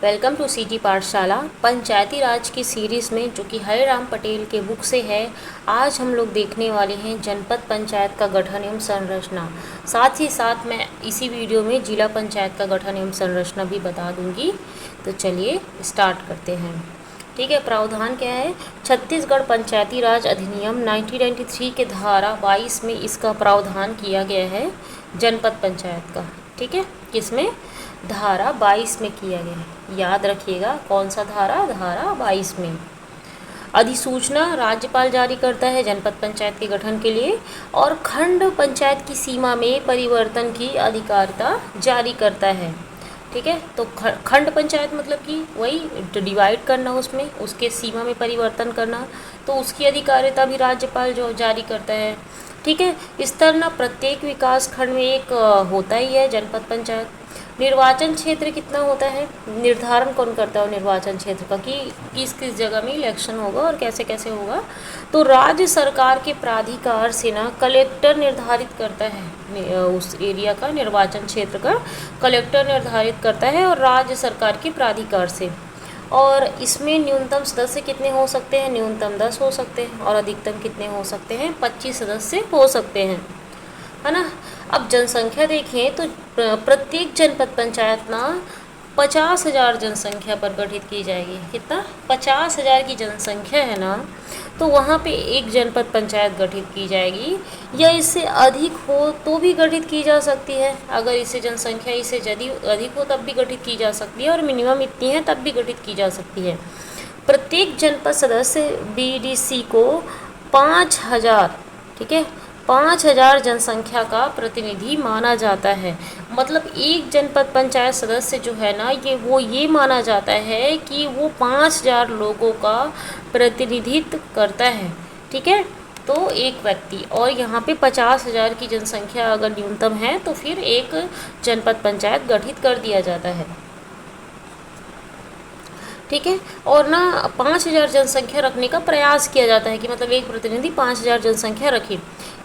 Welcome to city पाठशाला। पंचायती राज की series में जो कि हरिराम पटेल के बुक से है, आज हम लोग देखने वाले हैं जनपद पंचायत का गठन एवं संरचना। साथ ही साथ मैं इसी वीडियो में जिला पंचायत का गठन एवं संरचना भी बता दूंगी। तो चलिए स्टार्ट करते हैं। ठीक है, प्रावधान क्या है? छत्तीसगढ़ पंचायती राज अधिनियम 1993 के धारा 22 में इसका प्रावधान किया गया है जनपद पंचायत का। ठीक है, किसमें? धारा 22 में किया गया है। याद रखिएगा कौन सा धारा? धारा 22 में। अधिसूचना राज्यपाल जारी करता है जनपद पंचायत के गठन के लिए, और खंड पंचायत की सीमा में परिवर्तन की अधिकारिता जारी करता है। ठीक है, तो खंड पंचायत मतलब कि वही डिवाइड करना, उसमें उसके सीमा में परिवर्तन करना, तो उसकी अधिकारिता भी राज्यपाल जो जारी करता है। ठीक है, इस तरह ना प्रत्येक विकास खंड में एक होता ही है जनपद पंचायत। निर्वाचन क्षेत्र कितना होता है? निर्धारण कौन करता है निर्वाचन क्षेत्र का, कि किस किस जगह में इलेक्शन होगा और कैसे कैसे होगा? तो राज्य सरकार के प्राधिकार से ना कलेक्टर निर्धारित करता है उस एरिया का, निर्वाचन क्षेत्र का कलेक्टर निर्धारित करता है, और राज्य सरकार के प्राधिकार से। और इसमें न्यूनतम सदस्य कितने हो सकते हैं? न्यूनतम 10 हो सकते हैं, और अधिकतम कितने हो सकते हैं? 25 सदस्य हो सकते हैं, है ना। अब जनसंख्या देखें तो प्रत्येक जनपद पंचायत ना 50,000 जनसंख्या पर गठित की जाएगी। कितना? 50,000 की जनसंख्या है ना, तो वहाँ पे एक जनपद पंचायत गठित की जाएगी, या इससे अधिक हो तो भी गठित की जा सकती है। अगर इससे जनसंख्या इससे यदि अधिक हो तब भी गठित की जा सकती है, और मिनिमम इतनी है तब भी गठित की जा सकती है। प्रत्येक जनपद सदस्य बीडीसी को 5,000, ठीक है, 5,000 जनसंख्या का प्रतिनिधि माना जाता है। मतलब एक जनपद पंचायत सदस्य जो है ना, ये माना जाता है कि वो 5,000 लोगों का प्रतिनिधित्व करता है। ठीक है, तो एक व्यक्ति, और यहाँ पे 50,000 की जनसंख्या अगर न्यूनतम है तो फिर एक जनपद पंचायत गठित कर दिया जाता है। ठीक है, और ना 5,000 जनसंख्या रखने का प्रयास किया जाता है, कि मतलब एक प्रतिनिधि 5,000 जनसंख्या रखे।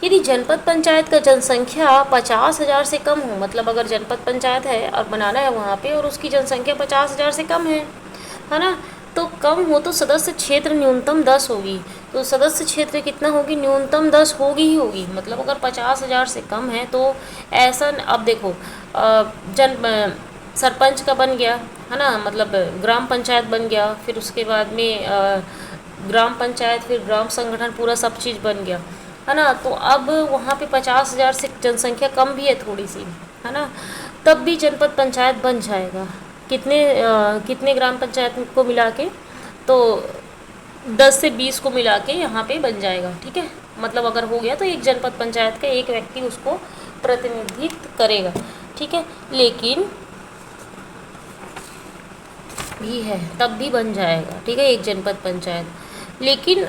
यदि जनपद पंचायत का जनसंख्या 50,000 से कम हो, मतलब अगर जनपद पंचायत है और बनाना है वहाँ पे, और उसकी जनसंख्या 50,000 से कम है ना, तो कम हो तो सदस्य क्षेत्र न्यूनतम 10 होगी। तो सदस्य क्षेत्र कितना होगी? न्यूनतम 10 होगी ही होगी। मतलब अगर 50,000 से कम है तो ऐसा, अब देखो सरपंच का बन गया, है ना, मतलब ग्राम पंचायत बन गया, फिर उसके बाद में ग्राम पंचायत, फिर ग्राम संगठन, पूरा सब चीज़ बन गया, है ना। तो अब वहाँ पे 50,000 से जनसंख्या कम भी है थोड़ी सी, है ना, तब भी जनपद पंचायत बन जाएगा। कितने ग्राम पंचायत को मिला के? तो 10 से 20 को मिला के यहाँ पे बन जाएगा। ठीक है, मतलब अगर हो गया तो एक जनपद पंचायत का एक व्यक्ति उसको प्रतिनिधित्व करेगा। ठीक है, लेकिन भी है तब भी बन जाएगा। ठीक है, एक जनपद पंचायत, लेकिन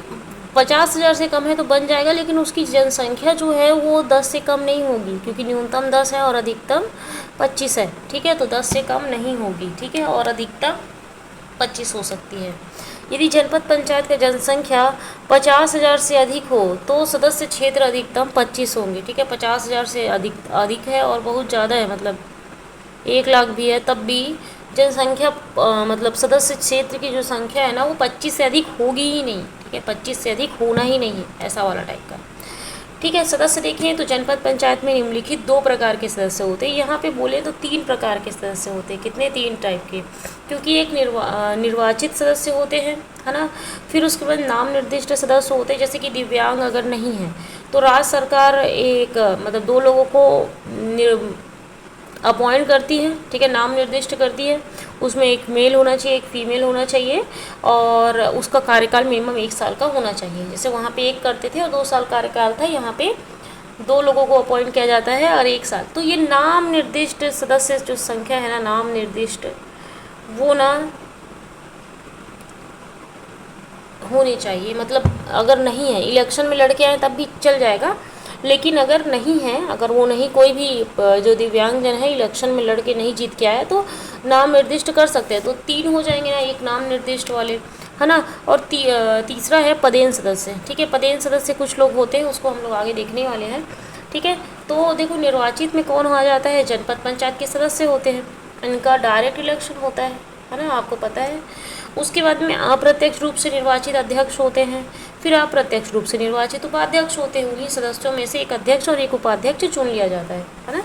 50,000 से कम है तो बन जाएगा, लेकिन उसकी जनसंख्या जो है वो 10 से कम नहीं होगी, क्योंकि न्यूनतम 10 है और अधिकतम 25 है। ठीक है, तो 10 से कम नहीं होगी। ठीक है, और अधिकतम 25 हो सकती है। यदि जनपद पंचायत का जनसंख्या 50,000 से अधिक हो तो सदस्य क्षेत्र अधिकतम 25 होंगे। ठीक है, 50,000 से अधिक है और बहुत ज़्यादा है, मतलब 1 लाख भी है, तब भी जनसंख्या मतलब सदस्य क्षेत्र की जो संख्या है ना वो 25 से अधिक होगी ही नहीं। ठीक है, 25 से अधिक होना ही नहीं है, ऐसा वाला टाइप का। ठीक है, सदस्य देखें तो जनपद पंचायत में निम्नलिखित 2 प्रकार के सदस्य होते हैं। यहाँ पे बोले तो 3 प्रकार के सदस्य होते हैं। कितने? 3 टाइप के, क्योंकि एक निर्वाचित सदस्य होते हैं, है ना, फिर उसके बाद नाम निर्दिष्ट सदस्य होते हैं। जैसे कि दिव्यांग अगर नहीं है तो राज्य सरकार एक मतलब 2 लोगों को अपॉइंट करती है। ठीक है, नाम निर्दिष्ट करती है, उसमें एक मेल होना चाहिए, एक फीमेल होना चाहिए, और उसका कार्यकाल मिनिमम 1 साल का होना चाहिए। जैसे वहाँ पे 1 करते थे और 2 साल कार्यकाल था, यहाँ पे 2 लोगों को अपॉइंट किया जाता है और 1 साल। तो ये नाम निर्दिष्ट सदस्य जो संख्या है ना, नाम निर्दिष्ट, वो ना होनी चाहिए। मतलब अगर नहीं है, इलेक्शन में लड़के आए तब भी चल जाएगा, लेकिन अगर नहीं है, अगर वो नहीं, कोई भी जो दिव्यांगजन है इलेक्शन में लड़के नहीं जीत के आया, तो नाम निर्दिष्ट कर सकते हैं। तो 3 हो जाएंगे ना, एक नाम निर्दिष्ट वाले, है ना। और तीसरा है पदेन सदस्य। ठीक है, पदेन सदस्य कुछ लोग होते हैं, उसको हम लोग आगे देखने वाले हैं। ठीक है, तो देखो निर्वाचित में कौन आ जाता है? जनपद पंचायत के सदस्य होते हैं, इनका डायरेक्ट इलेक्शन होता है। है ना, आपको पता है। उसके बाद में अप्रत्यक्ष रूप से निर्वाचित अध्यक्ष होते हैं, फिर अप्रत्यक्ष रूप से निर्वाचित उपाध्यक्ष होते हैं। उन्हीं सदस्यों में से एक अध्यक्ष और एक उपाध्यक्ष चुन लिया जाता है ना।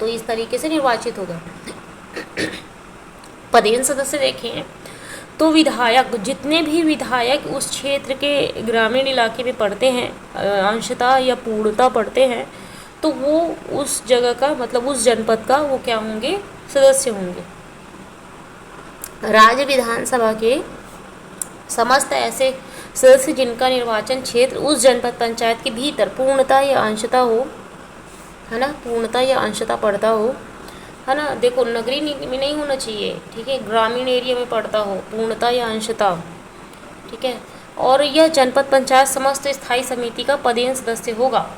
तो इस तरीके से निर्वाचित होगा। पदेन सदस्य देखें तो विधायक, जितने भी विधायक उस क्षेत्र के ग्रामीण इलाके में पढ़ते हैं, अंशतः या पूर्णतः पढ़ते हैं, तो वो उस जगह का मतलब उस जनपद का वो क्या होंगे, सदस्य होंगे। राज्य विधानसभा के समस्त ऐसे सदस्य जिनका निर्वाचन क्षेत्र उस जनपद पंचायत के भीतर पूर्णतः या अंशतः हो, है ना, पूर्णतः या अंशतः पड़ता हो, है ना। देखो नगरीय में नहीं होना चाहिए, ठीक है, ग्रामीण एरिया में पड़ता हो, पूर्णतः या अंशतः, ठीक है। और यह जनपद पंचायत समस्त स्थायी समिति का पदेन सदस्य होगा।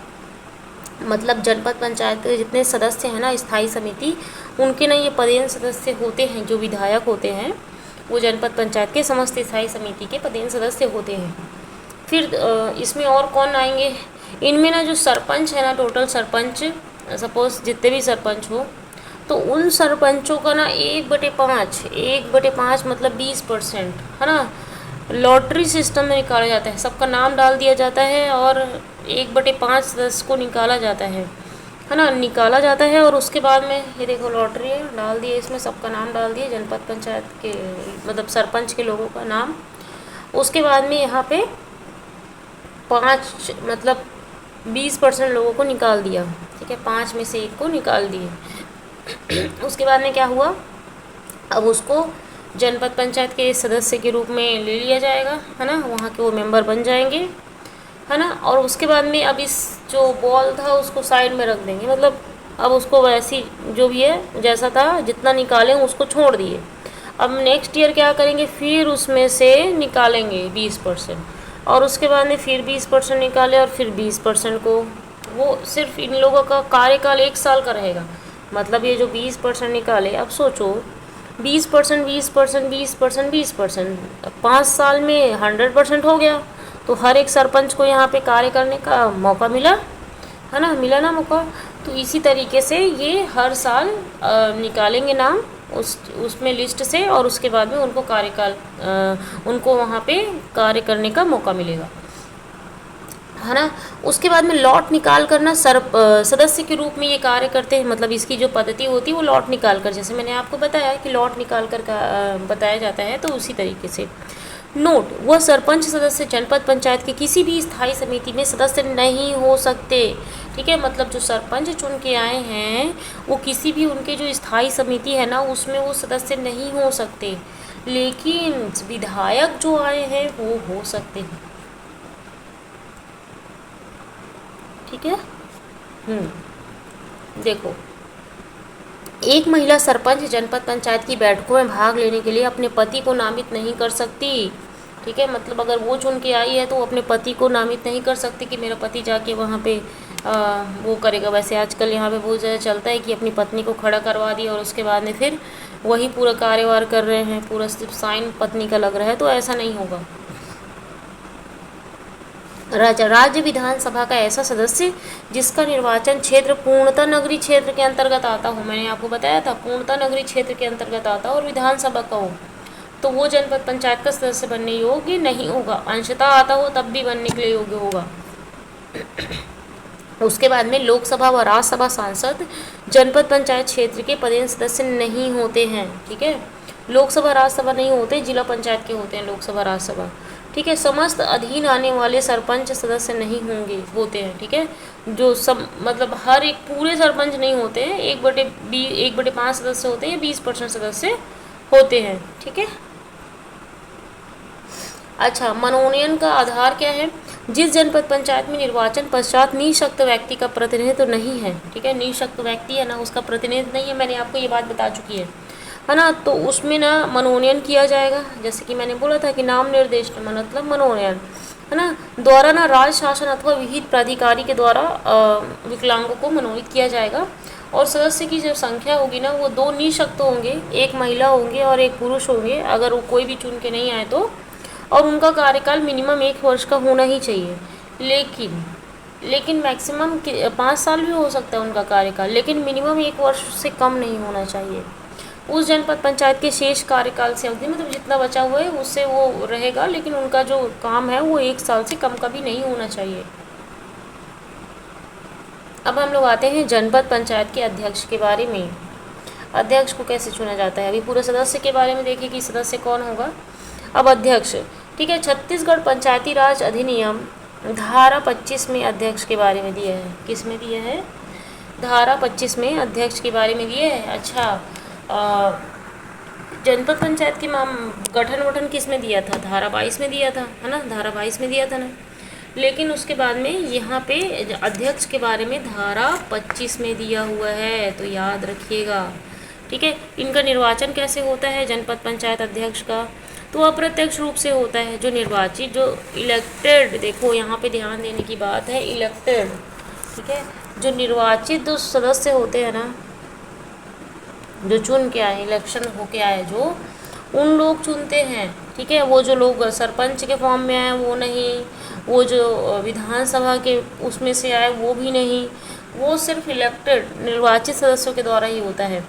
मतलब जनपद पंचायत के जितने सदस्य हैं ना स्थायी समिति, उनके ना ये पदेन सदस्य होते हैं। जो विधायक होते हैं वो जनपद पंचायत के समस्त स्थायी समिति के पदेन सदस्य होते हैं। फिर इसमें और कौन आएंगे, इनमें ना जो सरपंच है ना, टोटल सरपंच, सपोज जितने भी सरपंच हो, तो उन सरपंचों का ना 1/5 मतलब 20%, है ना, लॉटरी सिस्टम में निकाला जाता है। सबका नाम डाल दिया जाता है और 1/5 सदस्य को निकाला जाता है ना, निकाला जाता है। और उसके बाद में ये देखो लॉटरी है, डाल दिए, इसमें सबका नाम डाल दिए, जनपद पंचायत के मतलब सरपंच के लोगों का नाम। उसके बाद में यहाँ पे 5 मतलब 20% लोगों को निकाल दिया, ठीक है, 5 में से 1 को निकाल दिए। उसके बाद में क्या हुआ, अब उसको जनपद पंचायत के सदस्य के रूप में ले लिया जाएगा, है ना, वहाँ के वो मेंबर बन जाएंगे, है ना। और उसके बाद में अब इस जो बॉल था उसको साइड में रख देंगे, मतलब अब उसको वैसी जो भी है जैसा था जितना निकालें उसको छोड़ दिए। अब नेक्स्ट ईयर क्या करेंगे, फिर उसमें से निकालेंगे 20%, और उसके बाद में फिर 20% निकाले और फिर 20% को, वो सिर्फ इन लोगों का कार्यकाल 1 साल का रहेगा। मतलब ये जो 20% निकाले, अब सोचो 20% 20% 20% 20%, 5 साल में 100% हो गया। तो हर एक सरपंच को यहाँ पे कार्य करने का मौका मिला, है ना, मिला ना मौका। तो इसी तरीके से ये हर साल निकालेंगे नाम उसमें लिस्ट से, और उसके बाद में उनको कार्यकाल उनको वहाँ पे कार्य करने का मौका मिलेगा, है ना। उसके बाद में लॉट निकाल कर ना सदस्य के रूप में ये कार्य करते हैं। मतलब इसकी जो पद्धति होती है वो लॉट निकाल कर, जैसे मैंने आपको बताया कि लॉट निकाल कर बताया जाता है, तो उसी तरीके से। नोट, वह सरपंच सदस्य जनपद पंचायत के किसी भी स्थायी समिति में सदस्य नहीं हो सकते, ठीक है। मतलब जो सरपंच चुन के आए हैं वो किसी भी उनके जो स्थायी समिति है ना उसमें वो सदस्य नहीं हो सकते, लेकिन विधायक जो आए हैं वो हो सकते हैं, ठीक है। देखो, एक महिला सरपंच जनपद पंचायत की बैठकों में भाग लेने के लिए अपने पति को नामित नहीं कर सकती, ठीक है। मतलब अगर वो चुन के आई है तो वो अपने पति को नामित नहीं कर सकती कि मेरा पति जाके वहाँ पे वो करेगा। वैसे आजकल यहाँ पे बहुत ज़्यादा चलता है कि अपनी पत्नी को खड़ा करवा दिया और उसके बाद में फिर वही पूरा कार्यवार कर रहे हैं, पूरा सिर्फ साइन पत्नी का लग रहा है, तो ऐसा नहीं होगा। राज्य विधानसभा का ऐसा सदस्य जिसका निर्वाचन क्षेत्र पूर्णतः नगरीय क्षेत्र के अंतर्गत आता हो, मैंने आपको बताया था पूर्णतः नगरीय क्षेत्र के अंतर्गत आता हो और विधानसभा का हो, तो वो जनपद पंचायत का सदस्य बनने योग्य नहीं होगा। अंशतः आता हो तब भी बनने के लिए योग्य होगा। उसके बाद में लोकसभा व राज्यसभा सांसद जनपद पंचायत क्षेत्र के पदेन सदस्य नहीं होते हैं, ठीक है। लोकसभा राज्यसभा नहीं होते, जिला पंचायत के होते हैं लोकसभा राज्यसभा, ठीक है। समस्त अधीन आने वाले सरपंच सदस्य नहीं होते हैं, ठीक है। जो सब मतलब हर एक पूरे सरपंच नहीं होते हैं, 1/5 सदस्य होते हैं, 20% सदस्य होते हैं, ठीक है। अच्छा, मनोनयन का आधार क्या है, जिस जनपद पंचायत में निर्वाचन पश्चात निःशक्त व्यक्ति का प्रतिनिधित्व नहीं है, ठीक है, निःशक्त व्यक्ति है ना उसका प्रतिनिधित्व नहीं है, मैंने आपको ये बात बता चुकी है ना, तो उसमें ना मनोनयन किया जाएगा। जैसे कि मैंने बोला था कि नाम निर्देश मतलब मनोनयन, है ना, द्वारा ना राज्य शासन अथवा विहित प्राधिकारी के द्वारा विकलांगों को मनोनीत किया जाएगा। और सदस्य की जो संख्या होगी ना वो 2 निःशक्त होंगे, 1 महिला होंगे और 1 पुरुष होंगे, अगर वो कोई भी चुन के नहीं आए तो। और उनका कार्यकाल मिनिमम 1 वर्ष का होना ही चाहिए, लेकिन मैक्सिमम 5 साल भी हो सकता है उनका कार्यकाल, लेकिन मिनिमम 1 वर्ष से कम नहीं होना चाहिए। उस जनपद पंचायत के शेष कार्यकाल से अवधि, मतलब जितना बचा हुआ है उससे वो रहेगा, लेकिन उनका जो काम है वो 1 साल से कम का भी नहीं होना चाहिए। अब हम लोग आते हैं जनपद पंचायत के अध्यक्ष के बारे में। अध्यक्ष को कैसे चुना जाता है, अभी पूरे सदस्य के बारे में देखिए कि सदस्य कौन होगा। अब अध्यक्ष, ठीक है, छत्तीसगढ़ पंचायती राज अधिनियम धारा 25 में अध्यक्ष के बारे में दिया है। किस में दिया है? धारा 25 में अध्यक्ष के बारे में दिया है। अच्छा, जनपद पंचायत की गठन वठन किस में दिया था? धारा 22 में दिया था, है ना, धारा 22 में दिया था ना। लेकिन उसके बाद में यहाँ पे अध्यक्ष के बारे में धारा 25 में दिया हुआ है, तो याद रखिएगा, ठीक है। इनका निर्वाचन कैसे होता है जनपद पंचायत अध्यक्ष का? तो अप्रत्यक्ष रूप से होता है। जो निर्वाचित, जो इलेक्टेड, देखो यहाँ पे ध्यान देने की बात है, इलेक्टेड, ठीक है, जो निर्वाचित जो सदस्य होते हैं ना, जो चुन के आए, इलेक्शन होके आए, जो उन लोग चुनते हैं, ठीक है। वो जो लोग सरपंच के फॉर्म में आए वो नहीं, वो जो विधानसभा के उसमें से आए वो भी नहीं, वो सिर्फ इलेक्टेड निर्वाचित सदस्यों के द्वारा ही होता है।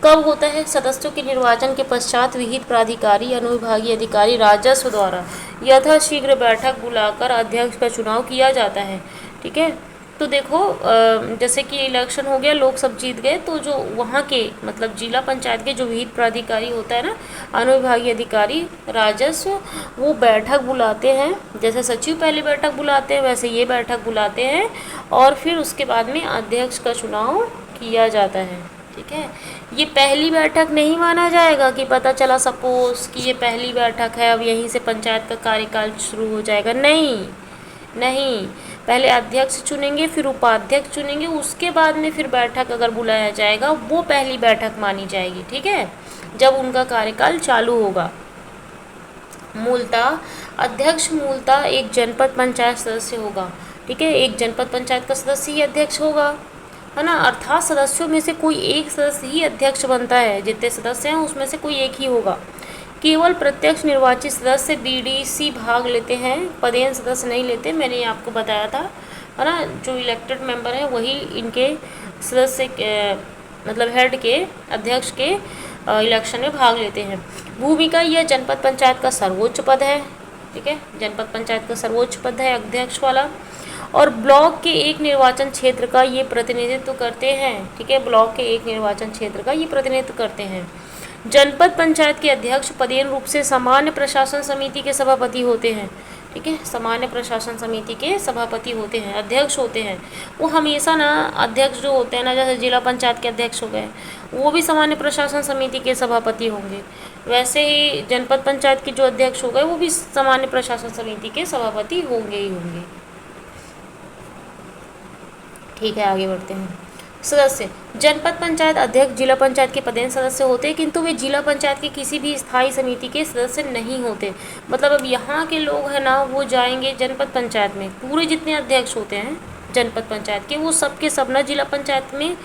कब होता है? सदस्यों के निर्वाचन के पश्चात विहित प्राधिकारी, अनुविभागीय अधिकारी, राजस्व द्वारा यथाशीघ्र बैठक बुलाकर अध्यक्ष का चुनाव किया जाता है, ठीक है। तो देखो, जैसे कि इलेक्शन हो गया, लोग सब जीत गए, तो जो वहाँ के मतलब जिला पंचायत के जो विहित प्राधिकारी होता है ना, अनुविभागीय अधिकारी, राजस्व, वो बैठक बुलाते हैं। जैसे सचिव पहले बैठक बुलाते हैं, वैसे ये बैठक बुलाते हैं, और फिर उसके बाद में अध्यक्ष का चुनाव किया जाता है, ठीक है। ये पहली बैठक नहीं माना जाएगा कि पता चला सपोज कि ये पहली बैठक है, अब यहीं से पंचायत का कार्यकाल शुरू हो जाएगा। नहीं नहीं, पहले अध्यक्ष चुनेंगे, फिर उपाध्यक्ष चुनेंगे, उसके बाद में फिर बैठक अगर बुलाया जाएगा वो पहली बैठक मानी जाएगी, ठीक है, जब उनका कार्यकाल चालू होगा। मूलतः अध्यक्ष मूलतः एक जनपद पंचायत सदस्य होगा, ठीक है, एक जनपद पंचायत का सदस्य ही अध्यक्ष होगा, है ना। अर्थात सदस्यों में से कोई एक सदस्य ही अध्यक्ष बनता है, जितने सदस्य हैं उसमें से कोई एक ही होगा। केवल प्रत्यक्ष निर्वाचित सदस्य बीडीसी भाग लेते हैं, पदेन सदस्य नहीं लेते, मैंने ये आपको बताया था, है ना। जो इलेक्टेड मेंबर हैं वही इनके सदस्य मतलब हेड के, अध्यक्ष के इलेक्शन में भाग लेते हैं। भूमिका, यह जनपद पंचायत का सर्वोच्च पद है, ठीक है, जनपद पंचायत का सर्वोच्च पद है अध्यक्ष वाला, और ब्लॉक के एक निर्वाचन क्षेत्र का ये प्रतिनिधित्व करते हैं, ठीक है, ब्लॉक के एक निर्वाचन क्षेत्र का ये प्रतिनिधित्व करते हैं। जनपद पंचायत के अध्यक्ष पदेन रूप से सामान्य प्रशासन समिति के सभापति होते हैं, ठीक है, सामान्य प्रशासन समिति के सभापति होते हैं, अध्यक्ष होते हैं। वो हमेशा ना अध्यक्ष जो होते हैं ना, जैसे जिला पंचायत के अध्यक्ष हो गए, वो भी सामान्य प्रशासन समिति के सभापति होंगे, वैसे ही जनपद पंचायत के जो अध्यक्ष हो गए वो भी सामान्य प्रशासन समिति के सभापति होंगे ही होंगे, ठीक है। आगे बढ़ते हैं। सदस्य, जनपद पंचायत अध्यक्ष जिला पंचायत के पदेन सदस्य होते हैं, किंतु वे जिला पंचायत के किसी भी स्थायी समिति के सदस्य नहीं होते। मतलब अब यहाँ के लोग हैं ना, वो जाएंगे जनपद पंचायत में, पूरे जितने अध्यक्ष होते हैं जनपद पंचायत के, वो सब के सब ना जिला पंचायत में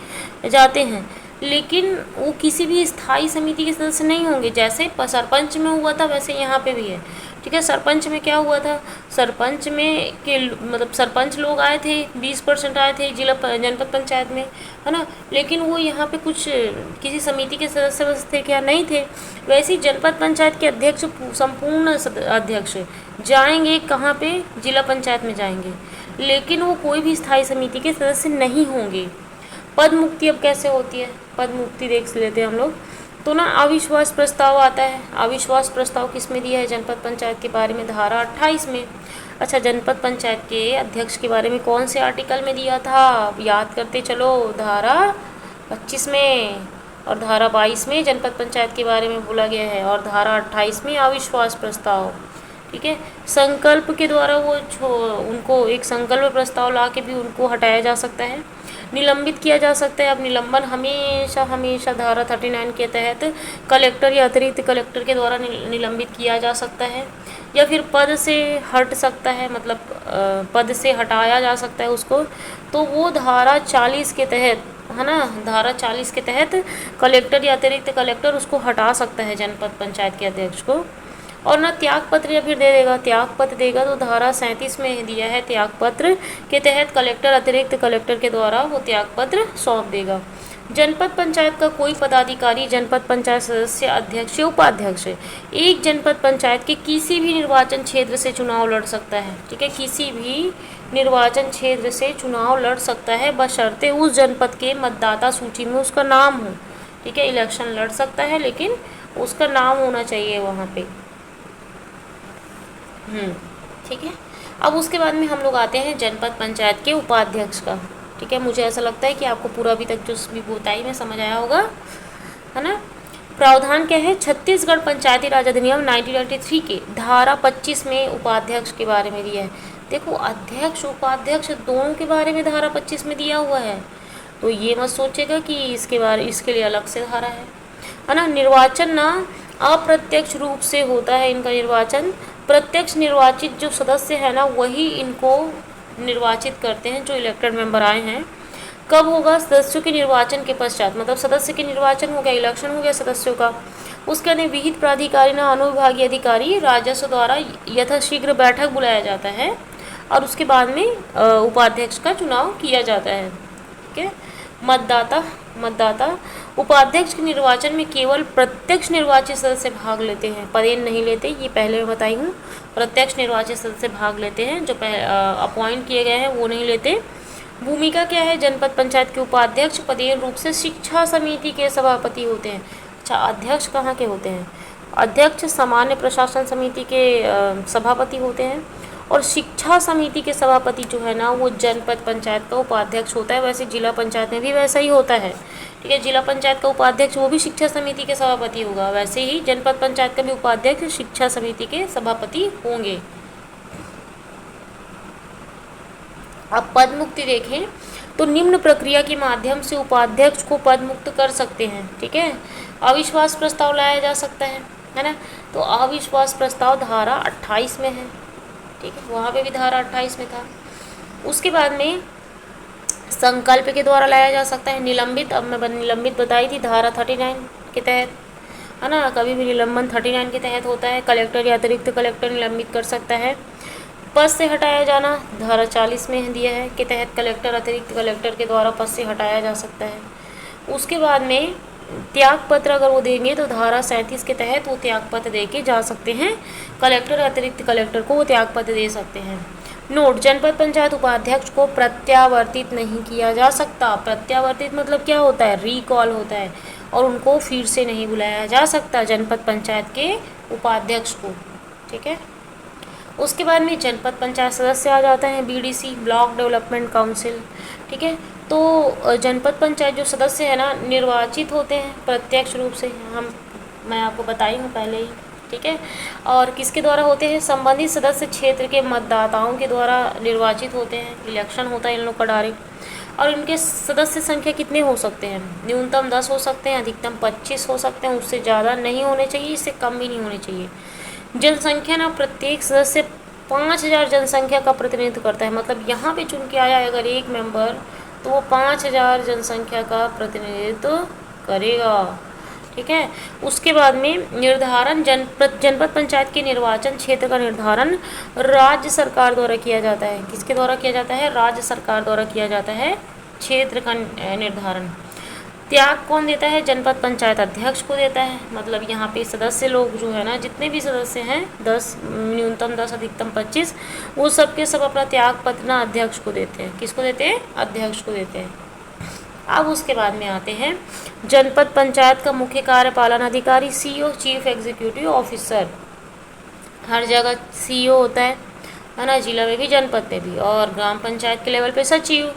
जाते हैं, लेकिन वो किसी भी स्थायी समिति के सदस्य नहीं होंगे। जैसे सरपंच में हुआ था वैसे यहाँ पे भी है, ठीक है। सरपंच में क्या हुआ था? सरपंच में के मतलब सरपंच लोग आए थे, 20% आए थे जनपद पंचायत में, है ना, लेकिन वो यहाँ पे कुछ किसी समिति के सदस्य थे क्या? नहीं थे। वैसे ही जनपद पंचायत के अध्यक्ष, संपूर्ण अध्यक्ष जाएंगे कहाँ पे? जिला पंचायत में जाएंगे, लेकिन वो कोई भी स्थायी समिति के सदस्य नहीं होंगे। पद मुक्ति अब कैसे होती है? पद मुक्ति देख लेते हैं हम लोग। तो ना अविश्वास प्रस्ताव आता है। अविश्वास प्रस्ताव किस में दिया है? जनपद पंचायत के बारे में धारा 28 में। अच्छा, जनपद पंचायत के अध्यक्ष के बारे में कौन से आर्टिकल में दिया था? याद करते चलो, धारा 25 में और धारा 22 में जनपद पंचायत के बारे में बोला गया है, और धारा 28 में अविश्वास प्रस्ताव, ठीक है। संकल्प के द्वारा वो उनको एक संकल्प प्रस्ताव ला के भी उनको हटाया जा सकता है, निलंबित किया जा सकता है। अब निलंबन हमेशा धारा 39 के तहत कलेक्टर या अतिरिक्त कलेक्टर के द्वारा निलंबित किया जा सकता है, या फिर पद से हट सकता है, मतलब पद से हटाया जा सकता है उसको। तो वो धारा 40 के तहत, है ना, धारा 40 के तहत कलेक्टर या अतिरिक्त कलेक्टर उसको हटा सकता है जनपद पंचायत के अध्यक्ष को। और ना त्याग पत्र या फिर दे देगा, त्याग पत्र देगा तो धारा 37 में दिया है, त्याग पत्र के तहत कलेक्टर अतिरिक्त कलेक्टर के द्वारा वो त्याग पत्र सौंप देगा। जनपद पंचायत का कोई पदाधिकारी जनपद पंचायत सदस्य, अध्यक्ष या उपाध्यक्ष एक जनपद पंचायत के किसी भी निर्वाचन क्षेत्र से चुनाव लड़ सकता है। ठीक है, किसी भी निर्वाचन क्षेत्र से चुनाव लड़ सकता है बशर्ते उस जनपद के मतदाता सूची में उसका नाम हो। ठीक है, इलेक्शन लड़ सकता है लेकिन उसका नाम होना चाहिए वहाँ पे। ठीक है, अब उसके बाद में हम लोग आते हैं जनपद पंचायत के उपाध्यक्ष का। ठीक है, मुझे ऐसा लगता है कि आपको पूरा अभी तक जो भी बताई में समझ आया होगा, है ना। प्रावधान क्या है, छत्तीसगढ़ पंचायती राज अधिनियम 1993 के धारा 25 में उपाध्यक्ष के बारे में दिया है। देखो, अध्यक्ष उपाध्यक्ष दोनों के बारे में धारा 25 में दिया हुआ है, तो ये मत सोचेगा कि इसके लिए अलग से धारा है ना। निर्वाचन ना अप्रत्यक्ष रूप से होता है इनका निर्वाचन, प्रत्यक्ष निर्वाचित जो सदस्य है ना वही इनको निर्वाचित करते हैं, जो इलेक्टेड मेंबर आए हैं। कब होगा, सदस्यों के निर्वाचन के पश्चात, मतलब सदस्य के निर्वाचन हो गया, इलेक्शन हो गया सदस्यों का, उसके बाद विहित प्राधिकारी ना अनुविभागीय अधिकारी राजस्व द्वारा यथाशीघ्र बैठक बुलाया जाता है और उसके बाद में उपाध्यक्ष का चुनाव किया जाता है। ठीक है, मतदाता उपाध्यक्ष के निर्वाचन में केवल प्रत्यक्ष निर्वाचित सदस्य भाग लेते हैं, पदेन नहीं लेते, ये पहले मैं बताई हूँ। प्रत्यक्ष निर्वाचित सदस्य भाग लेते हैं, जो अपॉइंट किए गए हैं वो नहीं लेते। भूमिका क्या है, जनपद पंचायत के उपाध्यक्ष पदेन रूप से शिक्षा समिति के सभापति होते हैं। अच्छा, अध्यक्ष कहाँ के होते हैं, अध्यक्ष सामान्य प्रशासन समिति के सभापति होते हैं और शिक्षा समिति के सभापति जो है ना वो जनपद पंचायत का उपाध्यक्ष होता है। वैसे जिला पंचायत में भी वैसा ही होता है। ठीक है, जिला पंचायत का उपाध्यक्ष वो भी शिक्षा समिति के सभापति होगा, वैसे ही जनपद पंचायत का भी उपाध्यक्ष शिक्षा समिति के सभापति होंगे। अब पद मुक्ति देखें तो निम्न प्रक्रिया के माध्यम से उपाध्यक्ष को पद मुक्त कर सकते हैं। ठीक है, अविश्वास प्रस्ताव लाया जा सकता है ना। तो अविश्वास प्रस्ताव धारा 28 में है। ठीक है, वहाँ पे भी धारा 28 में था। उसके बाद में संकल्प के द्वारा लाया जा सकता है। निलंबित, अब मैं निलंबित बताई थी धारा 39 के तहत, है ना। कभी भी निलंबन 39 के तहत होता है। कलेक्टर या अतिरिक्त कलेक्टर निलंबित कर सकता है। पद से हटाया जाना धारा 40 में दिया है के तहत कलेक्टर अतिरिक्त कलेक्टर के द्वारा पद से हटाया जा सकता है। उसके बाद में त्याग पत्र अगर वो देंगे तो धारा 37 के तहत वो त्याग पत्र दे के जा सकते हैं। कलेक्टर अतिरिक्त कलेक्टर को वो त्याग पत्र दे सकते हैं। नोट, जनपद पंचायत उपाध्यक्ष को प्रत्यावर्तित नहीं किया जा सकता। प्रत्यावर्तित मतलब क्या होता है, रिकॉल होता है, और उनको फिर से नहीं बुलाया जा सकता जनपद पंचायत के उपाध्यक्ष को। ठीक है, उसके बाद में जनपद पंचायत सदस्य आ जाता है, बीडीसी ब्लॉक डेवलपमेंट काउंसिल। ठीक है, तो जनपद पंचायत जो सदस्य है ना निर्वाचित होते हैं प्रत्यक्ष रूप से, मैं आपको बताई हूँ पहले ही। ठीक है, और किसके द्वारा होते हैं, संबंधित सदस्य क्षेत्र के मतदाताओं के द्वारा निर्वाचित होते हैं। इलेक्शन होता है इन लोग का डायरेक्ट। और इनके सदस्य संख्या कितने हो सकते हैं, न्यूनतम 10 हो सकते हैं, अधिकतम 25 हो सकते हैं, उससे ज़्यादा नहीं होने चाहिए, इससे कम भी नहीं होने चाहिए। जनसंख्या ना प्रत्येक सदस्य 5000 जनसंख्या का प्रतिनिधित्व करता है। मतलब यहाँ पे चुन के आया अगर एक मेंबर तो वो 5000 जनसंख्या का प्रतिनिधित्व करेगा। ठीक है, उसके बाद में निर्धारण जनपद पंचायत के निर्वाचन क्षेत्र का निर्धारण राज्य सरकार द्वारा किया जाता है। किसके द्वारा किया जाता है, राज्य सरकार द्वारा किया जाता है क्षेत्र का निर्धारण। त्याग कौन देता है, जनपद पंचायत अध्यक्ष को देता है। मतलब यहाँ पे सदस्य लोग जो है ना, जितने भी सदस्य हैं 10, न्यूनतम 10 अधिकतम 25, वो सब के सब अपना त्याग पत्र ना अध्यक्ष को देते हैं। किसको देते हैं, अध्यक्ष को देते हैं। अब उसके बाद में आते हैं जनपद पंचायत का मुख्य कार्यपालन अधिकारी सीईओ, चीफ एग्जीक्यूटिव ऑफिसर। हर जगह सीईओ होता है ना, जिला में भी जनपद में भी, और ग्राम पंचायत के लेवल पे सचिव,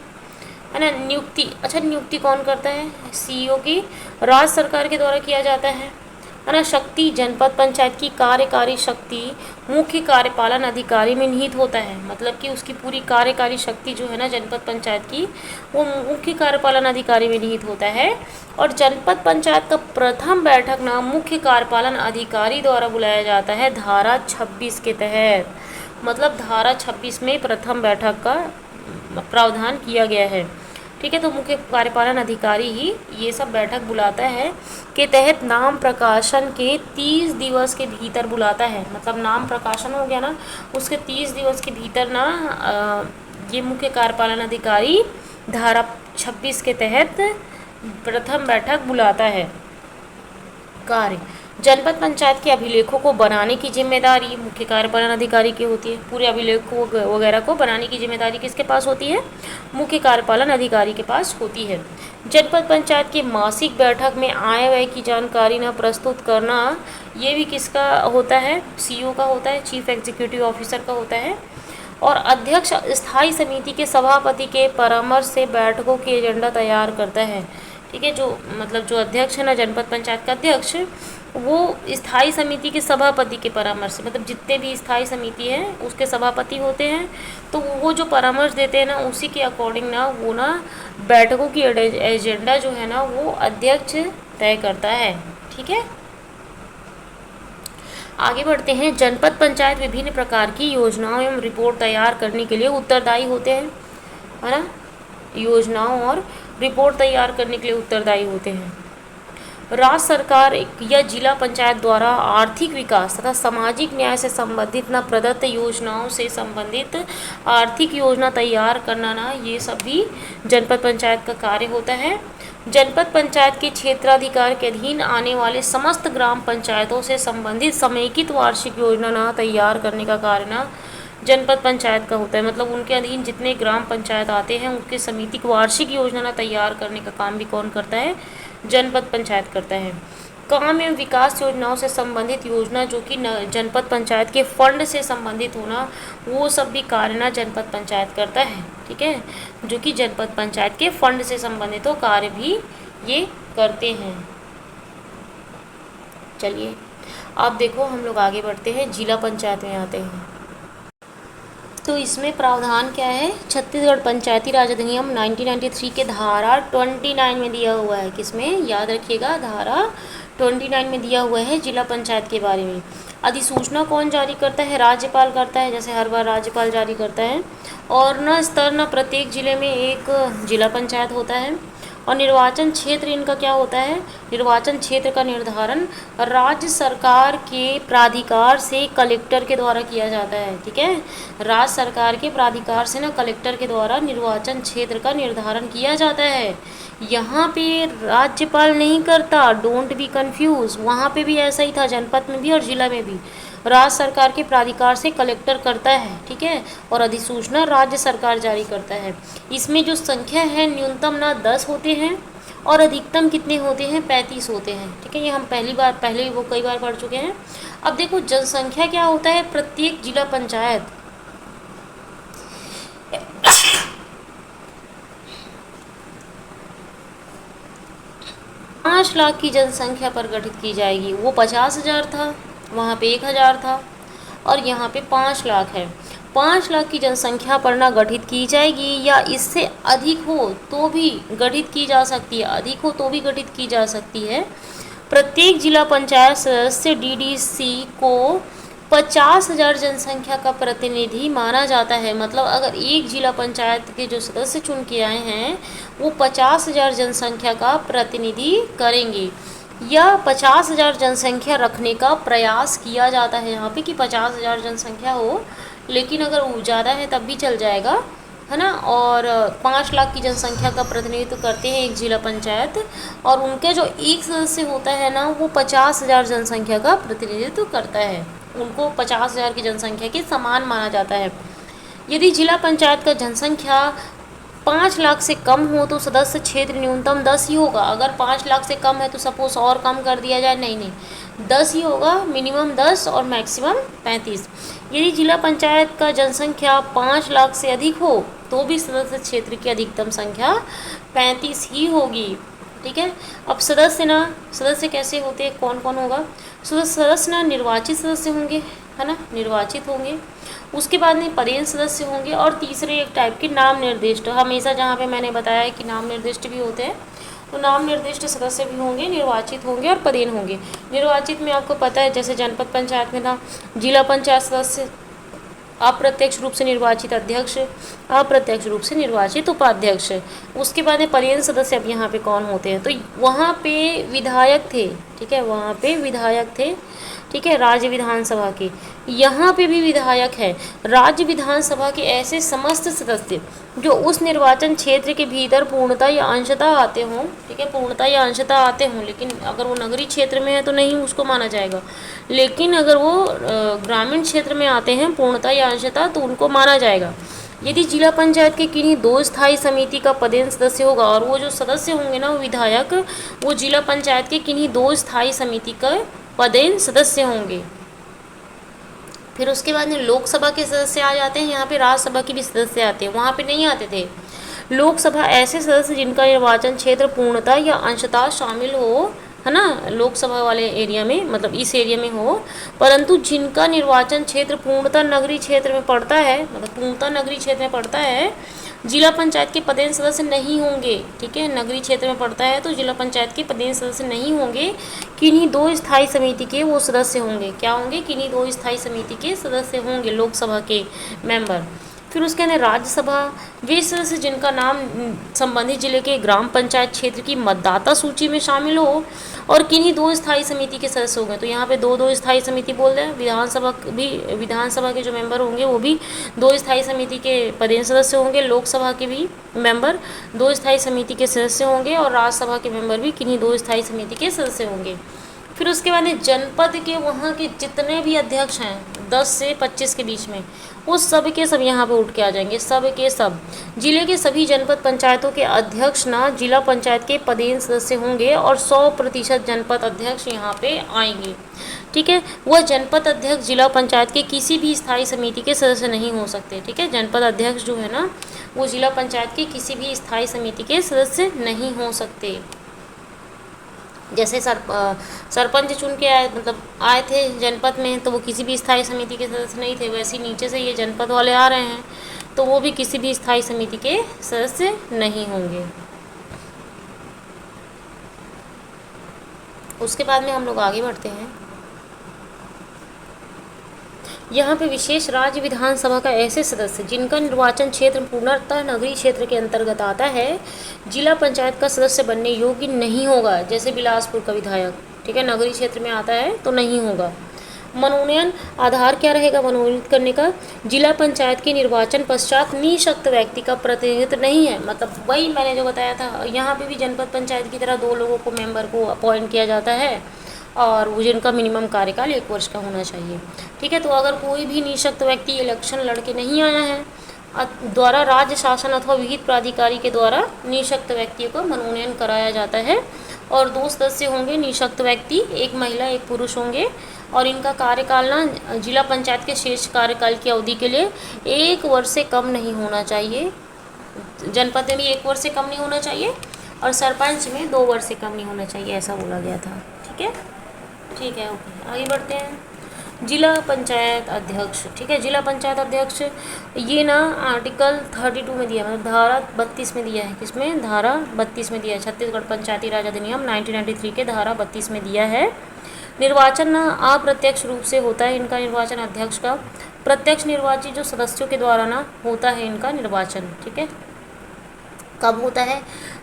है ना। नियुक्ति, अच्छा नियुक्ति कौन करता है, सीईओ की राज्य सरकार के द्वारा किया जाता है ना। शक्ति, जनपद पंचायत की कार्यकारी शक्ति मुख्य कार्यपालन अधिकारी में निहित होता है। मतलब कि उसकी पूरी कार्यकारी शक्ति जो है ना जनपद पंचायत की, वो मुख्य कार्यपालन अधिकारी में निहित होता है। और जनपद पंचायत का प्रथम बैठक ना मुख्य कार्यपालन अधिकारी द्वारा बुलाया जाता है धारा 26 के तहत। मतलब धारा 26 में प्रथम बैठक का प्रावधान किया गया है। ठीक है, तो मुख्य कार्यपालन अधिकारी ही ये सब बैठक बुलाता है के तहत नाम प्रकाशन के 30 दिवस के भीतर बुलाता है। मतलब नाम प्रकाशन हो गया ना, उसके 30 दिवस के भीतर ना ये मुख्य कार्यपालन अधिकारी धारा 26 के तहत प्रथम बैठक बुलाता है। कार्य, जनपद पंचायत के अभिलेखों को बनाने की जिम्मेदारी मुख्य कार्यपालन अधिकारी की होती है। पूरे अभिलेखों वगैरह को बनाने की जिम्मेदारी किसके पास होती है? मुख्य कार्यपालन अधिकारी के पास होती है। जनपद पंचायत की मासिक बैठक में आय व्यय की जानकारी न प्रस्तुत करना, ये भी किसका होता है? सीईओ का होता है, चीफ एग्जीक्यूटिव ऑफिसर का होता है। और अध्यक्ष स्थायी समिति के सभापति के परामर्श से बैठकों की एजेंडा तैयार करता है। ठीक है, जो मतलब जो अध्यक्ष है ना, जनपद पंचायत का अध्यक्ष, वो स्थायी समिति के सभापति के परामर्श से, मतलब जितने भी स्थायी समिति है उसके सभापति होते हैं, तो वो जो परामर्श देते हैं ना, उसी के अकॉर्डिंग ना वो ना बैठकों की एजेंडा जो है ना वो अध्यक्ष तय करता है। ठीक है, आगे बढ़ते हैं। जनपद पंचायत विभिन्न प्रकार की योजनाओं एवं रिपोर्ट तैयार करने के लिए उत्तरदायी होते हैं, है ना। योजनाओं और रिपोर्ट तैयार करने के लिए उत्तरदायी होते हैं। राज्य सरकार या जिला पंचायत द्वारा आर्थिक विकास तथा सामाजिक न्याय से संबंधित न प्रदत्त योजनाओं से संबंधित आर्थिक योजना तैयार करना ना, ये सब भी जनपद पंचायत का कार्य होता है। जनपद पंचायत के क्षेत्राधिकार के अधीन आने वाले समस्त ग्राम पंचायतों से संबंधित समेकित वार्षिक योजना ना तैयार करने का कार्य ना जनपद पंचायत का होता है। मतलब उनके अधीन जितने ग्राम पंचायत आते हैं उनके समितिक वार्षिक योजना ना तैयार करने का काम भी कौन करता है? जनपद पंचायत करता है। काम एवं विकास योजनाओं से संबंधित योजना जो कि जनपद पंचायत के फंड से संबंधित होना, वो सब भी कार्य ना जनपद पंचायत करता है। ठीक है, जो कि जनपद पंचायत के फंड से संबंधित हो कार्य भी ये करते हैं। चलिए अब देखो हम लोग आगे बढ़ते हैं, जिला पंचायत में आते हैं। तो इसमें प्रावधान क्या है? छत्तीसगढ़ पंचायती राज अधिनियम 1993 के धारा 29 में दिया हुआ है। किसमें? याद रखिएगा, धारा 29 में दिया हुआ है जिला पंचायत के बारे में। अधिसूचना कौन जारी करता है? राज्यपाल करता है, जैसे हर बार राज्यपाल जारी करता है। और न स्तर न प्रत्येक जिले में एक जिला पंचायत होता है। और निर्वाचन क्षेत्र इनका क्या होता है? निर्वाचन क्षेत्र का निर्धारण राज्य सरकार के प्राधिकार से कलेक्टर के द्वारा किया जाता है। ठीक है, राज्य सरकार के प्राधिकार से ना कलेक्टर के द्वारा निर्वाचन क्षेत्र का निर्धारण किया जाता है। यहाँ पे राज्यपाल नहीं करता, डोंट बी कंफ्यूज। वहाँ पे भी ऐसा ही था, जनपद में भी और जिला में भी राज्य सरकार के प्राधिकार से कलेक्टर करता है। ठीक है, और अधिसूचना राज्य सरकार जारी करता है। इसमें जो संख्या है न्यूनतम ना 10 होते हैं और अधिकतम कितने होते हैं? 35 होते हैं। ठीक है, ये हम पहले वो कई बार पढ़ चुके हैं। अब देखो जनसंख्या क्या होता है? प्रत्येक जिला पंचायत 5 लाख की जनसंख्या पर गठित की जाएगी। वो 50,000 था, वहाँ पे 1,000 था, और यहाँ पे 5 लाख है। 5 लाख की जनसंख्या पर ना गठित की जाएगी, या इससे अधिक हो तो भी गठित की जा सकती है। अधिक हो तो भी गठित की जा सकती है। प्रत्येक जिला पंचायत सदस्य डीडीसी को 50,000 जनसंख्या का प्रतिनिधि माना जाता है। मतलब अगर एक जिला पंचायत के जो सदस्य चुन के आए हैं वो 50,000 जनसंख्या का प्रतिनिधि करेंगे, या 50,000 जनसंख्या रखने का प्रयास किया जाता है यहाँ पे कि 50,000 जनसंख्या हो, लेकिन अगर वो ज़्यादा है तब भी चल जाएगा, है ना। और 5 लाख की जनसंख्या का प्रतिनिधित्व करते हैं एक जिला पंचायत, और उनके जो एक सदस्य होता है ना वो 50,000 जनसंख्या का प्रतिनिधित्व करता है। उनको 50,000 की जनसंख्या के समान माना जाता है। यदि जिला पंचायत का जनसंख्या 5 लाख से कम हो तो सदस्य क्षेत्र न्यूनतम 10 ही होगा। अगर 5 लाख से कम है तो सपोज और कम कर दिया जाए, नहीं 10 ही होगा, मिनिमम 10 और मैक्सिमम 35। यदि जिला पंचायत का जनसंख्या 5 लाख से अधिक हो तो भी सदस्य क्षेत्र की अधिकतम संख्या 35 ही होगी। ठीक है, अब सदस्य कैसे होते हैं, कौन कौन होगा? सदस्य ना निर्वाचित सदस्य होंगे, है ना, निर्वाचित होंगे। उसके बाद में पदेन सदस्य होंगे, और तीसरे एक टाइप के नाम निर्दिष्ट। हमेशा जहाँ पे मैंने बताया है कि नाम निर्दिष्ट भी होते हैं, तो नाम निर्दिष्ट सदस्य भी होंगे, निर्वाचित होंगे और पदेन होंगे। निर्वाचित में आपको पता है जैसे जनपद पंचायत में था जिला पंचायत सदस्य, अप्रत्यक्ष रूप से निर्वाचित अध्यक्ष, अप्रत्यक्ष रूप से निर्वाचित उपाध्यक्ष। उसके बाद में पदेन सदस्य अब यहाँ पे कौन होते हैं? तो वहाँ पे विधायक थे। ठीक है, वहाँ पे विधायक थे, ठीक है, राज्य विधानसभा के। यहाँ पे भी विधायक है। राज्य विधानसभा के ऐसे समस्त सदस्य जो उस निर्वाचन क्षेत्र के भीतर पूर्णतः या अंशतः आते हों, ठीक है, पूर्णतः या अंशतः आते हों, लेकिन अगर वो नगरीय क्षेत्र में है तो नहीं उसको माना जाएगा, लेकिन अगर वो ग्रामीण क्षेत्र में आते हैं पूर्णतः या अंशतः तो उनको माना जाएगा। यदि जिला पंचायत के किन्हीं 2 स्थायी समिति का पदेन सदस्य होगा, और वो जो सदस्य होंगे ना वो विधायक, वो जिला पंचायत के किन्हीं 2 स्थायी समिति का पदेन सदस्य होंगे। फिर उसके बाद में लोकसभा के सदस्य आ जाते हैं, यहाँ पे राज्यसभा के भी सदस्य आते हैं, वहाँ पे नहीं आते थे। लोकसभा ऐसे सदस्य जिनका निर्वाचन क्षेत्र पूर्णतः या अंशतः शामिल हो, है ना, लोकसभा वाले एरिया में, मतलब इस एरिया में हो, परंतु जिनका निर्वाचन क्षेत्र पूर्णतः नगरीय क्षेत्र में पड़ता है, मतलब पूर्णतः नगरीय क्षेत्र में पड़ता है, जिला पंचायत के पदेन सदस्य नहीं होंगे। ठीक है, नगरीय क्षेत्र में पड़ता है तो जिला पंचायत के पदेन सदस्य नहीं होंगे, किन्हीं 2 स्थायी समिति के वो सदस्य होंगे। क्या होंगे? किन्हीं 2 स्थायी समिति के सदस्य होंगे लोकसभा के मेंबर। फिर उसके अंदर राज्यसभा, वे सदस्य जिनका नाम संबंधित जिले के ग्राम पंचायत क्षेत्र की मतदाता सूची में शामिल हो और किन्हीं 2 स्थायी समिति के सदस्य होंगे। तो यहाँ पे 2 स्थायी समिति बोल रहे हैं। विधानसभा के जो मेंबर होंगे वो भी 2 स्थायी समिति के पदेन सदस्य होंगे। लोकसभा के भी मेंबर 2 स्थायी समिति के सदस्य होंगे और राज्यसभा के मेंबर भी किन्हीं 2 स्थायी समिति के सदस्य होंगे। फिर उसके बाद जनपद के वहाँ के जितने भी अध्यक्ष हैं 10 से 25 के बीच में, वो सब के सब यहाँ पे उठ के आ जाएंगे, सब के सब। जिले के सभी जनपद पंचायतों के अध्यक्ष ना जिला पंचायत के पदेन सदस्य होंगे और 100% जनपद अध्यक्ष यहाँ पे आएंगे। ठीक है, वह जनपद अध्यक्ष जिला पंचायत के किसी भी स्थायी समिति के सदस्य नहीं हो सकते। ठीक है, जनपद अध्यक्ष जो है ना वो जिला पंचायत के किसी भी स्थायी समिति के सदस्य नहीं हो सकते। जैसे सरपंच चुन के आए, मतलब आए थे जनपद में, तो वो किसी भी स्थायी समिति के सदस्य नहीं थे। वैसे ही नीचे से ये जनपद वाले आ रहे हैं तो वो भी किसी भी स्थायी समिति के सदस्य नहीं होंगे। उसके बाद में हम लोग आगे बढ़ते हैं। यहाँ पे विशेष राज्य विधानसभा का ऐसे सदस्य जिनका निर्वाचन क्षेत्र पूर्णतः नगरीय क्षेत्र के अंतर्गत आता है, जिला पंचायत का सदस्य बनने योग्य नहीं होगा। जैसे बिलासपुर का विधायक, ठीक है, नगरीय क्षेत्र में आता है तो नहीं होगा। मनोनयन आधार क्या रहेगा मनोनीत करने का? जिला पंचायत के निर्वाचन पश्चात निःशक्त व्यक्ति का प्रतिनिधित्व नहीं है। मतलब वही मैंने जो बताया था, यहाँ पे भी जनपद पंचायत की तरह 2 लोगों को मेंबर को अपॉइंट किया जाता है और वो जिनका मिनिमम कार्यकाल 1 वर्ष का होना चाहिए। ठीक है, तो अगर कोई भी निःशक्त व्यक्ति इलेक्शन लड़के नहीं आया है द्वारा राज्य शासन अथवा विहित प्राधिकारी के द्वारा निःशक्त व्यक्ति को मनोनयन कराया जाता है। और 2 सदस्य होंगे निःशक्त व्यक्ति, 1 महिला 1 पुरुष होंगे और इनका कार्यकाल ना जिला पंचायत के शेष कार्यकाल की अवधि के लिए 1 वर्ष से कम नहीं होना चाहिए। जनपद में भी 1 वर्ष से कम नहीं होना चाहिए और सरपंच में 2 वर्ष से कम नहीं होना चाहिए, ऐसा बोला गया था। ठीक है, ओके, आगे बढ़ते हैं। जिला पंचायत अध्यक्ष, ठीक है, जिला पंचायत अध्यक्ष ये ना आर्टिकल 32 में दिया, मतलब धारा 32 में दिया है। किसमें? धारा 32 में दिया है। छत्तीसगढ़ पंचायती राज अधिनियम 1993 के धारा 32 में दिया है। निर्वाचन ना अप्रत्यक्ष रूप से होता है इनका निर्वाचन अध्यक्ष का। प्रत्यक्ष निर्वाचित जो सदस्यों के द्वारा ना होता है इनका निर्वाचन। ठीक है, कब होता है?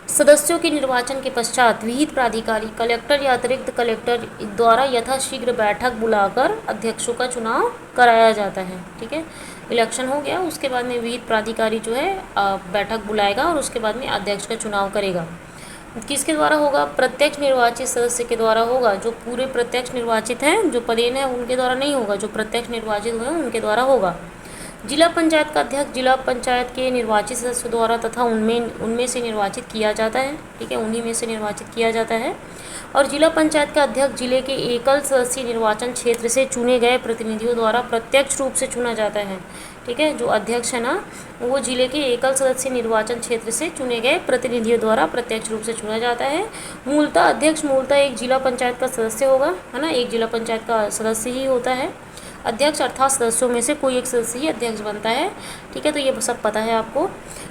सदस्यों के निर्वाचन के पश्चात विहित प्राधिकारी कलेक्टर या अतिरिक्त कलेक्टर द्वारा यथाशीघ्र बैठक बुलाकर अध्यक्षों का चुनाव कराया जाता है। ठीक है, इलेक्शन हो गया, उसके बाद में विहित प्राधिकारी जो है बैठक बुलाएगा और उसके बाद में अध्यक्ष का चुनाव करेगा। किसके द्वारा होगा? प्रत्यक्ष निर्वाचित सदस्य के द्वारा होगा। जो पूरे प्रत्यक्ष निर्वाचित हैं, जो पदेन है, उनके द्वारा नहीं होगा, जो प्रत्यक्ष निर्वाचित हुए हैं उनके द्वारा होगा। जिला पंचायत का अध्यक्ष जिला पंचायत के निर्वाचित सदस्यों द्वारा तथा उनमें से निर्वाचित किया जाता है। ठीक है, उन्हीं में से निर्वाचित किया जाता है। और जिला पंचायत का अध्यक्ष जिले के एकल सदस्यीय निर्वाचन क्षेत्र से चुने गए प्रतिनिधियों द्वारा प्रत्यक्ष रूप से चुना जाता है। ठीक है, जो अध्यक्ष है ना वो जिले के एकल सदस्यीय निर्वाचन क्षेत्र से चुने गए प्रतिनिधियों द्वारा प्रत्यक्ष रूप से चुना जाता है। मूलतः अध्यक्ष एक जिला पंचायत का सदस्य होगा, है ना, एक जिला पंचायत का सदस्य ही होता है। अध्यक्ष अर्थात सदस्यों में से कोई एक सदस्य ही अध्यक्ष बनता है। ठीक है, तो ये सब पता है आपको।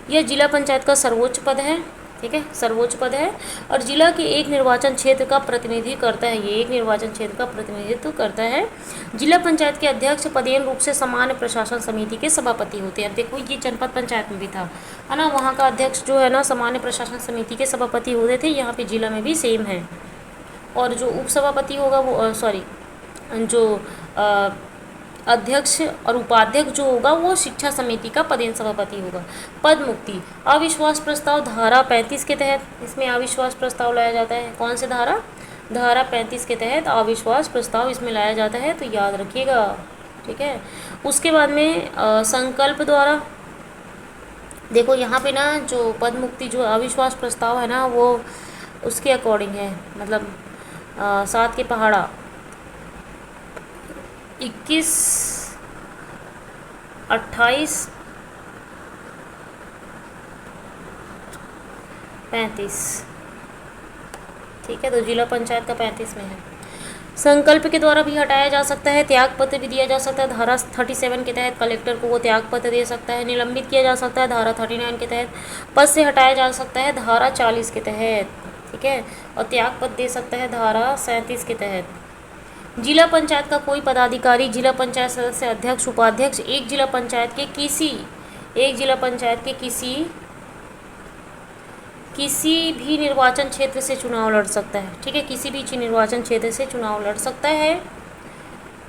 यह जिला पंचायत का सर्वोच्च पद है। ठीक है, सर्वोच्च पद है और जिला के एक निर्वाचन क्षेत्र का प्रतिनिधित्व करता है। ये एक निर्वाचन क्षेत्र का प्रतिनिधित्व करता है। जिला पंचायत के अध्यक्ष पदेन रूप से सामान्य प्रशासन समिति के सभापति होते हैं। अब देखो ये जनपद पंचायत में भी था, है ना, वहाँ का अध्यक्ष जो है ना सामान्य प्रशासन समिति के सभापति होते थे। यहाँ पे जिला में भी सेम है। और जो उपसभापति होगा वो जो अध्यक्ष और उपाध्यक्ष जो होगा वो शिक्षा समिति का पदेन सभापति होगा। पद मुक्ति, अविश्वास प्रस्ताव धारा 35 के तहत इसमें अविश्वास प्रस्ताव लाया जाता है। कौन से धारा? धारा 35 के तहत अविश्वास प्रस्ताव इसमें लाया जाता है, तो याद रखिएगा, ठीक है। उसके बाद में संकल्प द्वारा, देखो यहाँ पे ना जो पद मुक्ति जो अविश्वास प्रस्ताव है ना वो उसके अकॉर्डिंग है, मतलब 7 के पहाड़ा 21, 28, 35, ठीक है। तो जिला पंचायत का 35 में है। संकल्प के द्वारा भी हटाया जा सकता है, त्याग पत्र भी दिया जा सकता है। धारा 37 के तहत कलेक्टर को वो त्याग पत्र दे सकता है, निलंबित किया जा सकता है धारा 39 के तहत, पद से हटाया जा सकता है धारा 40 के तहत, ठीक है, और त्याग पत्र दे सकता है धारा 37 के तहत। जिला पंचायत का कोई पदाधिकारी, जिला पंचायत सदस्य, अध्यक्ष, उपाध्यक्ष एक जिला पंचायत के किसी भी निर्वाचन क्षेत्र से चुनाव लड़ सकता है, ठीक है, किसी भी निर्वाचन क्षेत्र से चुनाव लड़ सकता है,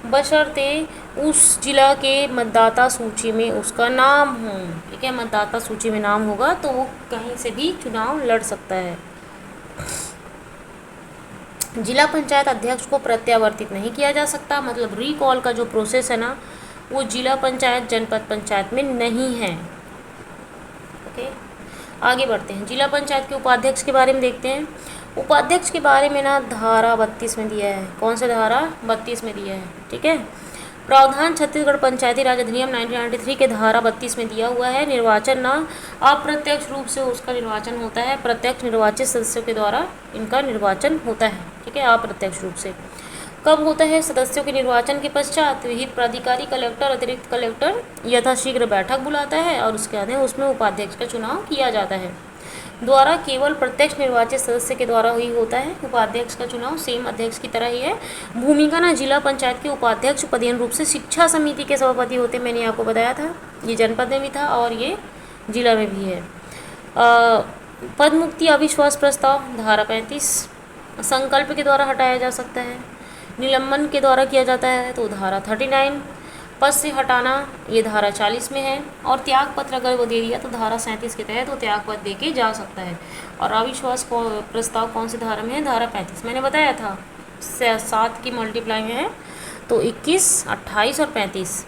बशर्ते उस जिला के मतदाता सूची में उसका नाम हो, ठीक है, मतदाता सूची में नाम होगा तो वो कहीं से भी चुनाव लड़ सकता है। जिला पंचायत अध्यक्ष को प्रत्यावर्तित नहीं किया जा सकता, मतलब रिकॉल का जो प्रोसेस है ना वो जिला पंचायत जनपद पंचायत में नहीं है। ओके, आगे बढ़ते हैं। जिला पंचायत के उपाध्यक्ष के बारे में देखते हैं। उपाध्यक्ष के बारे में ना धारा 32 में दिया है। कौन सा धारा? 32 में दिया है, ठीक है। प्रावधान छत्तीसगढ़ पंचायती राज अधिनियम 1993 के धारा 32 में दिया हुआ है। निर्वाचन ना अप्रत्यक्ष रूप से उसका निर्वाचन होता है, प्रत्यक्ष निर्वाचित सदस्यों के द्वारा इनका निर्वाचन होता है, ठीक है, अप्रत्यक्ष रूप से। कब होता है? सदस्यों के निर्वाचन के पश्चात विहित प्राधिकारी कलेक्टर, अतिरिक्त कलेक्टर यथाशीघ्र बैठक बुलाता है और उसके बाद उसमें उपाध्यक्ष का चुनाव किया जाता है। द्वारा केवल प्रत्यक्ष निर्वाचित सदस्य के द्वारा ही होता है। उपाध्यक्ष का चुनाव सेम अध्यक्ष की तरह ही है। भूमिका ना जिला पंचायत के उपाध्यक्ष पदेन रूप से शिक्षा समिति के सभापति होते, मैंने आपको बताया था, ये जनपद में भी था और ये जिला में भी है। पद मुक्ति अविश्वास प्रस्ताव धारा 35 संकल्प के द्वारा हटाया जा सकता है, निलंबन के द्वारा किया जाता है तो धारा 39, पद से हटाना ये धारा 40 में है, और त्याग पत्र अगर वो दे दिया तो धारा 37 के तहत वो त्याग पत्र दे के जा सकता है। और अविश्वास प्रस्ताव कौन सी धारा में है? धारा 35, मैंने बताया था 7 की मल्टीप्लाई में है तो 21, 28 और 35।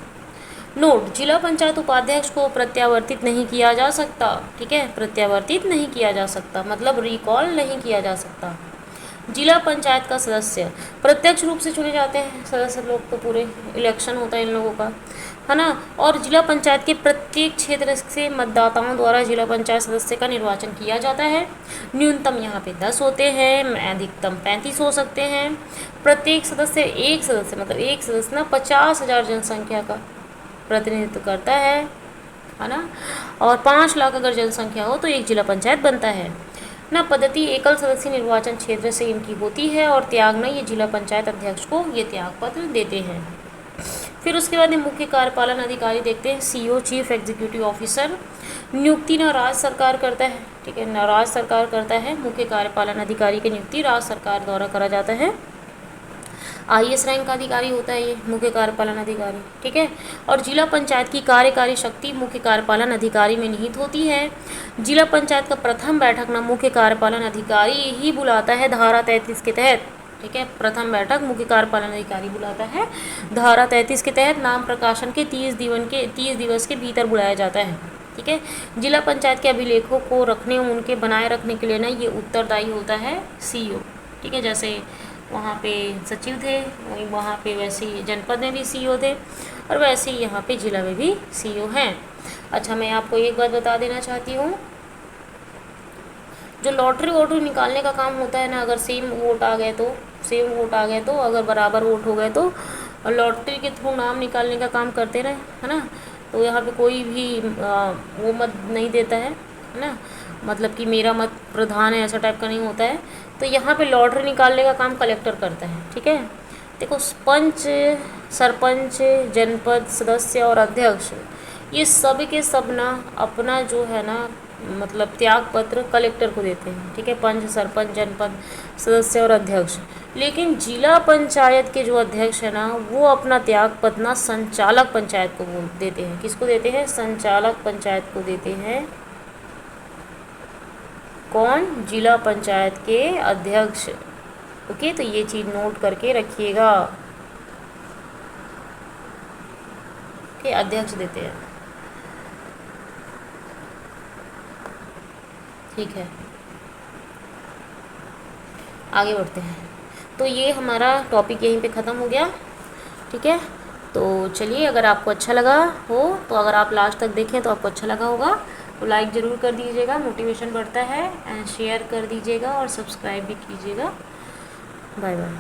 नोट, जिला पंचायत उपाध्यक्ष को प्रत्यावर्तित नहीं किया जा सकता, ठीक है, प्रत्यावर्तित नहीं किया जा सकता मतलब रिकॉल नहीं किया जा सकता। जिला पंचायत का सदस्य प्रत्यक्ष रूप से चुने जाते हैं सदस्य लोग, तो पूरे इलेक्शन होता है इन लोगों का, है ना। और जिला पंचायत के प्रत्येक क्षेत्र से मतदाताओं द्वारा जिला पंचायत सदस्य का निर्वाचन किया जाता है। न्यूनतम यहाँ पे 10 होते हैं, अधिकतम 35 हो सकते हैं। प्रत्येक सदस्य मतलब एक सदस्य ना 50,000 जनसंख्या का प्रतिनिधित्व करता है ना। और 5 लाख अगर जनसंख्या हो तो एक जिला पंचायत बनता है ना। पद्धति एकल सदस्यीय निर्वाचन क्षेत्र से इनकी होती है और त्याग ना ये जिला पंचायत अध्यक्ष को ये त्याग पत्र देते हैं। फिर उसके बाद मुख्य कार्यपालन अधिकारी देखते हैं, सीईओ चीफ एग्जीक्यूटिव ऑफिसर। नियुक्ति ना राज्य सरकार करता है, ठीक है, ना राज्य सरकार करता है। मुख्य कार्यपालन अधिकारी की नियुक्ति राज्य सरकार द्वारा करा जाता है। IAS रैंक का अधिकारी होता है ये मुख्य कार्यपालन अधिकारी, ठीक है। और जिला पंचायत की कार्यकारी शक्ति मुख्य कार्यपालन अधिकारी में निहित होती है। जिला पंचायत का प्रथम बैठक ना मुख्य कार्यपालन अधिकारी ही बुलाता है धारा 33 के तहत, ठीक है। प्रथम बैठक मुख्य कार्यपालन अधिकारी बुलाता है धारा 33 के तहत। नाम प्रकाशन के 30 दिवस के भीतर बुलाया जाता है, ठीक है। जिला पंचायत के अभिलेखों को रखने उनके बनाए रखने के लिए ना ये उत्तरदायी होता है CEO, ठीक है। जैसे वहाँ पे सचिव थे, वहीं वहाँ पे वैसे ही जनपद में भी CEO थे और वैसे ही यहाँ पे जिला में भी CEO हैं। अच्छा, मैं आपको एक बात बता देना चाहती हूँ, जो लॉटरी निकालने का काम होता है ना, अगर सेम वोट आ गए तो अगर बराबर वोट हो गए तो लॉटरी के थ्रू नाम निकालने का काम करते रहे, है ना। तो यहाँ पे कोई भी वो मत नहीं देता है ना, मतलब कि मेरा मत प्रधान है ऐसा टाइप का नहीं होता है। तो यहाँ पे लॉटरी निकालने का काम कलेक्टर करता है, ठीक है। देखो, पंच, सरपंच, जनपद सदस्य और अध्यक्ष ये सब के सब ना अपना जो है ना मतलब त्याग पत्र कलेक्टर को देते हैं, ठीक है। पंच, सरपंच, जनपद सदस्य और अध्यक्ष लेकिन जिला पंचायत के जो अध्यक्ष है ना, वो अपना त्याग पत्र ना संचालक पंचायत को बोल देते हैं। किसको देते हैं? संचालक पंचायत को देते हैं। कौन? जिला पंचायत के अध्यक्ष। ओके, तो ये चीज़ नोट करके रखिएगा। ओके, अध्यक्ष देते हैं। ठीक है, आगे बढ़ते हैं। तो ये हमारा टॉपिक यहीं पे ख़त्म हो गया। ठीक है, तो चलिए, अगर आपको अच्छा लगा हो, तो अगर आप लास्ट तक देखें तो आपको अच्छा लगा होगा, तो लाइक ज़रूर कर दीजिएगा, मोटिवेशन बढ़ता है। एंड शेयर कर दीजिएगा और सब्सक्राइब भी कीजिएगा। Bye bye.